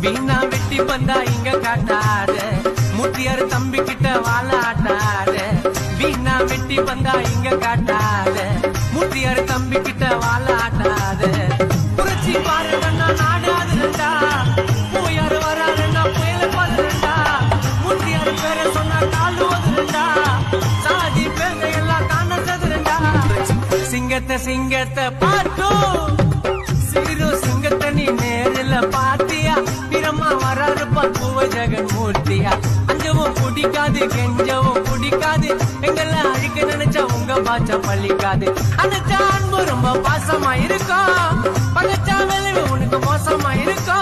வீணா வெட்டி பந்தா இங்க காட்டாத, முத்தியாரு தம்பி கிட்ட வாழாட்டாத. வீணா வெட்டி பந்தா இங்க காட்டாத, முத்தியாரு தம்பி கிட்ட வாழாட்டாத. புரட்சி பாருடா நாடாதுடா, போயாரு வராருடா புயல பாருடா. முத்தியாரு பேரை சொன்னா காலு வந்துடா, சாதி பேரை எல்லாம் காணதுடா. சிங்கத்தை சிங்கத்தை பார்த்தோம், சீரோ சிங்கத்தை நீ நேரில் பாத்தியா? பிரமா வராரு பக்குவ ஜெகன்மூர்த்தியா. அஞ்சவும் பிடிக்காது, கெஞ்சவும் பிடிக்காது, எங்களை அழிக்க நினைச்சா உங்க பாச்சா பழிக்காது. அனைச்சா அன்பு ரொம்ப பாசமா இருக்கும், பகச்சா விளைவு உனக்கு மோசமா இருக்கும்.